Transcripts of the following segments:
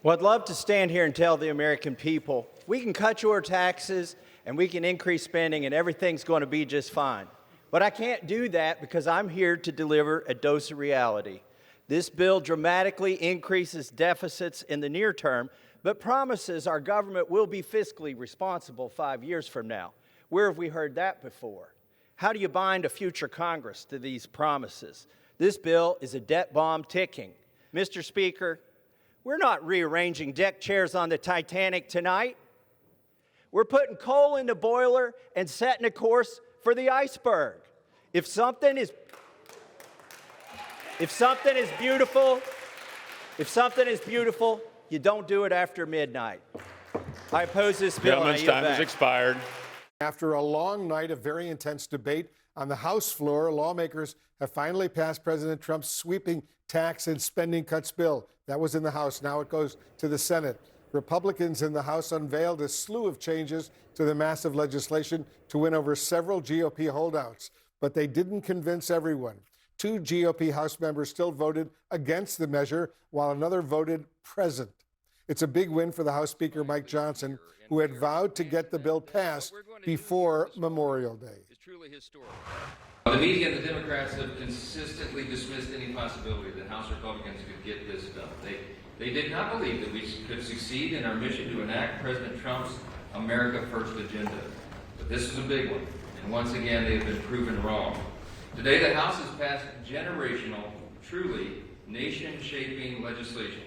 Well, I'd love to stand here and tell the American people, we can cut your taxes and we can increase spending and everything's going to be just fine. But I can't do that because I'm here to deliver a dose of reality. This bill dramatically increases deficits in the near term, but promises our government will be fiscally responsible 5 years from now. Where have we heard that before? How do you bind a future Congress to these promises? This bill is a debt bomb ticking. Mr. Speaker, we're not rearranging deck chairs on the Titanic tonight. We're putting coal in the boiler and setting a course for the iceberg. If something is beautiful, you don't do it after midnight. I oppose this bill. Gentleman's time has expired. After a long night of very intense debate on the House floor, lawmakers have finally passed President Trump's sweeping tax and spending cuts bill. That was in the House. Now it goes to the Senate. Republicans in the House unveiled a slew of changes to the massive legislation to win over several GOP holdouts. But they didn't convince everyone. 2 GOP House members still voted against the measure, while another voted present. It's a big win for the House Speaker, Mike Johnson, who had vowed to get the bill passed before Memorial Day. It's truly historic. The media and the Democrats have consistently dismissed any possibility that House Republicans could get this done. They did not believe that we could succeed in our mission to enact President Trump's America First agenda. But this is a big one, and once again they have been proven wrong. Today the House has passed generational, truly nation-shaping legislation.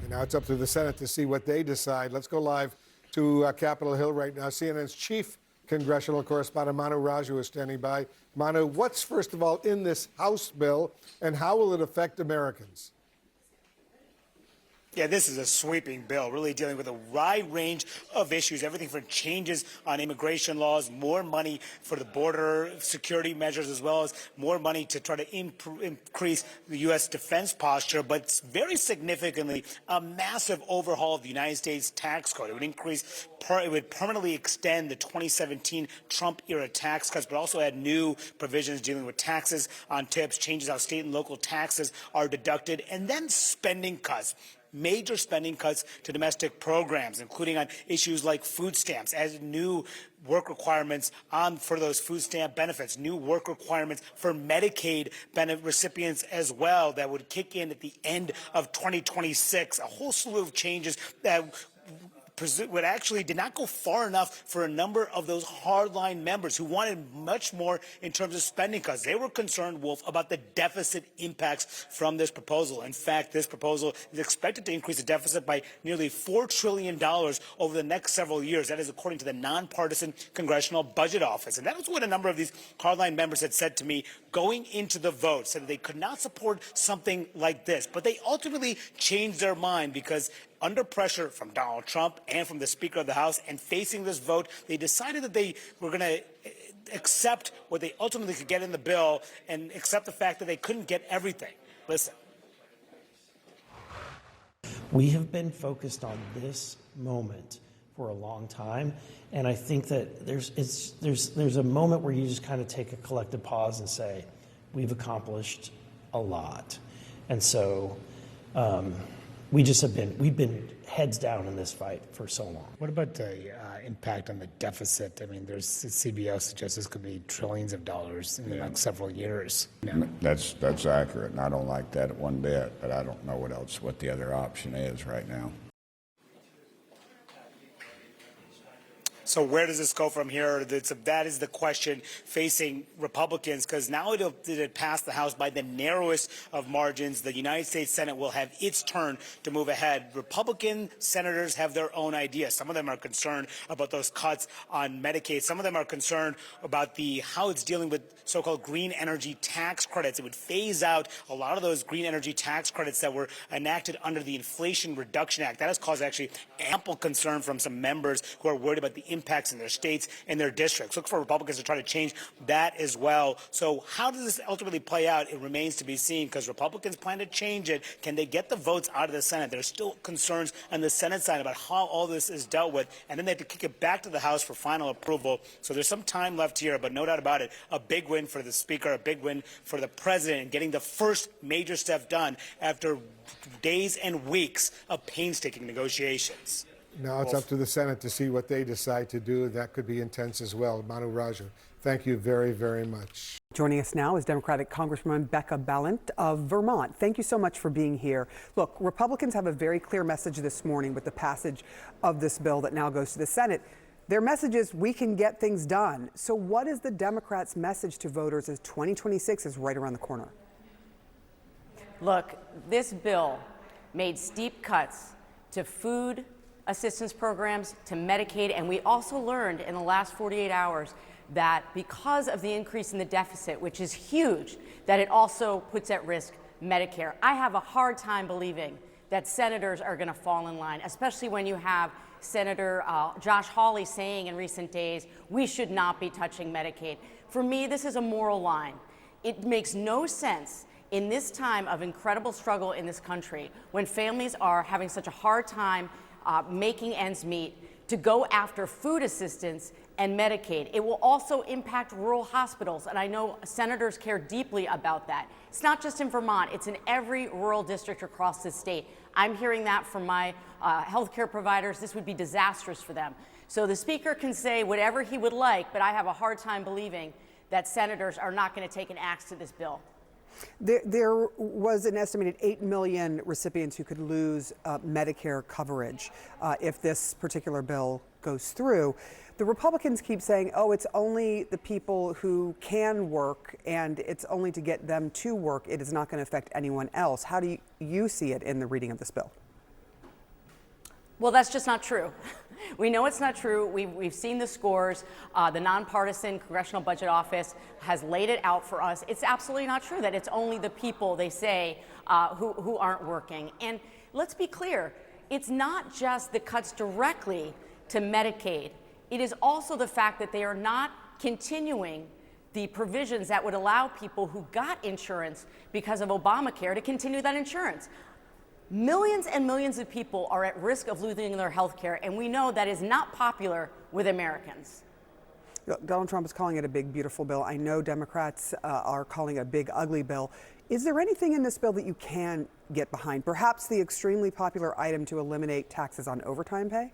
And now it's up to the Senate to see what they decide. Let's go live to Capitol Hill right now. CNN's chief congressional correspondent Manu Raju is standing by. Manu, what's first of all in this House bill, and how will it affect Americans? Yeah, this is a sweeping bill, really dealing with a wide range of issues, everything from changes on immigration laws, more money for the border security measures, as well as more money to try to increase the U.S. defense posture, but very significantly, a massive overhaul of the United States tax code. It would permanently extend the 2017 Trump-era tax cuts, but also add new provisions dealing with taxes on tips, changes how state and local taxes are deducted, and then spending cuts. Major spending cuts to domestic programs, including on issues like food stamps, as new work requirements for those food stamp benefits, new work requirements for Medicaid benefit recipients as well that would kick in at the end of 2026. A whole slew of changes that actually did not go far enough for a number of those hardline members who wanted much more in terms of spending cuts. They were concerned, Wolf, about the deficit impacts from this proposal. In fact, this proposal is expected to increase the deficit by nearly $4 trillion over the next several years. That is according to the nonpartisan Congressional Budget Office. And that was what a number of these hardline members had said to me going into the vote, said that they could not support something like this. But they ultimately changed their mind because under pressure from Donald Trump and from the Speaker of the House and facing this vote, they decided that they were going to accept what they ultimately could get in the bill and accept the fact that they couldn't get everything. Listen. We have been focused on this moment for a long time, and I think that there's a moment where you just kind of take a collective pause and say, we've accomplished a lot. And so we've been heads down in this fight for so long. What about the impact on the deficit? I mean, there's CBO suggests this could be trillions of dollars in the next several years. That's accurate, and I don't like that one bit, but I don't know what the other option is right now. So where does this go from here? That is the question facing Republicans, because now it had passed the House by the narrowest of margins. The United States Senate will have its turn to move ahead. Republican senators have their own ideas. Some of them are concerned about those cuts on Medicaid. Some of them are concerned about how it's dealing with so-called green energy tax credits. It would phase out a lot of those green energy tax credits that were enacted under the Inflation Reduction Act. That has caused actually ample concern from some members who are worried about the impacts in their states and their districts. Look for Republicans to try to change that as well. So how does this ultimately play out? It remains to be seen, because Republicans plan to change it. Can they get the votes out of the Senate? There's still concerns on the Senate side about how all this is dealt with, and then they have to kick it back to the House for final approval. So there's some time left here, but no doubt about it, a big win for the Speaker, a big win for the President in getting the first major step done after days and weeks of painstaking negotiations. Now it's up to the Senate to see what they decide to do. That could be intense as well. Manu Raju, thank you very, very much. Joining us now is Democratic Congresswoman Becca Balint of Vermont. Thank you so much for being here. Look, Republicans have a very clear message this morning with the passage of this bill that now goes to the Senate. Their message is we can get things done. So what is the Democrats' message to voters as 2026 is right around the corner? Look, this bill made steep cuts to food assistance programs, to Medicaid, and we also learned in the last 48 hours that because of the increase in the deficit, which is huge, that it also puts at risk Medicare. I have a hard time believing that senators are going to fall in line, especially when you have Senator Josh Hawley saying in recent days, we should not be touching Medicaid. For me, this is a moral line. It makes no sense in this time of incredible struggle in this country, when families are having such a hard time making ends meet, to go after food assistance and Medicaid. It will also impact rural hospitals, and I know senators care deeply about that. It's not just in Vermont, it's in every rural district across the state. I'm hearing that from my healthcare providers. This would be disastrous for them. So the Speaker can say whatever he would like, but I have a hard time believing that senators are not going to take an axe to this bill. There was an estimated 8 million recipients who could lose Medicare coverage if this particular bill goes through. The Republicans keep saying, oh, it's only the people who can work and it's only to get them to work. It is not going to affect anyone else. How do you see it in the reading of this bill? Well, that's just not true. We know it's not true. We've seen the scores. The nonpartisan Congressional Budget Office has laid it out for us. It's absolutely not true that it's only the people, they say, who aren't working. And let's be clear, it's not just the cuts directly to Medicaid. It is also the fact that they are not continuing the provisions that would allow people who got insurance because of Obamacare to continue that insurance. Millions and millions of people are at risk of losing their health care, and we know that is not popular with Americans. Donald Trump is calling it a big, beautiful bill. I know Democrats are calling it a big, ugly bill. Is there anything in this bill that you can get behind? Perhaps the extremely popular item to eliminate taxes on overtime pay?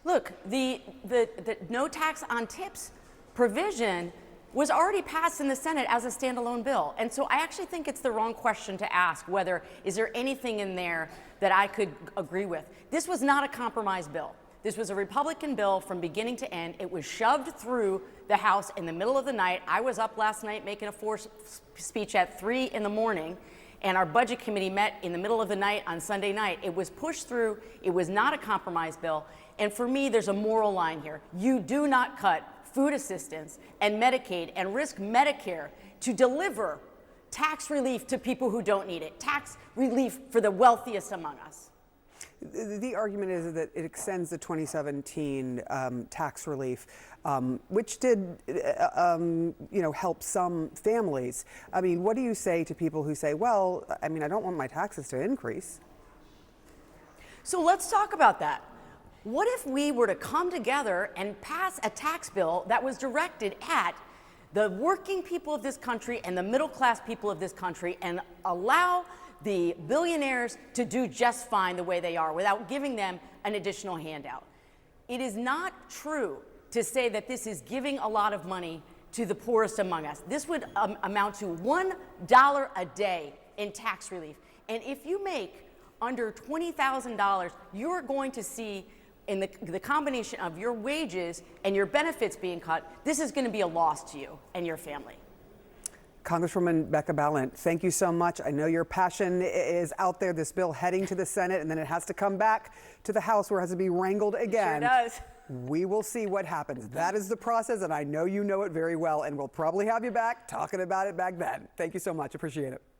Look, the no tax on tips provision was already passed in the Senate as a standalone bill. And so I actually think it's the wrong question to ask whether is there anything in there that I could agree with. This was not a compromise bill. This was a Republican bill from beginning to end. It was shoved through the House in the middle of the night. I was up last night making a forced speech at 3 in the morning, and our budget committee met in the middle of the night on Sunday night. It was pushed through. It was not a compromise bill. And for me, there's a moral line here. You do not cut food assistance and Medicaid and risk Medicare to deliver tax relief to people who don't need it, tax relief for the wealthiest among us. The argument is that it extends the 2017 tax relief, which did, help some families. I mean, what do you say to people who say, well, I mean, I don't want my taxes to increase? So let's talk about that. What if we were to come together and pass a tax bill that was directed at the working people of this country and the middle class people of this country and allow the billionaires to do just fine the way they are without giving them an additional handout? It is not true to say that this is giving a lot of money to the poorest among us. This would amount to $1 a day in tax relief. And if you make under $20,000, you're going to see in the combination of your wages and your benefits being cut, this is going to be a loss to you and your family. Congresswoman Becca Balint, thank you so much. I know your passion is out there, this bill heading to the Senate, and then it has to come back to the House where it has to be wrangled again. It sure does. We will see what happens. That is the process, and I know you know it very well, and we'll probably have you back talking about it back then. Thank you so much. Appreciate it.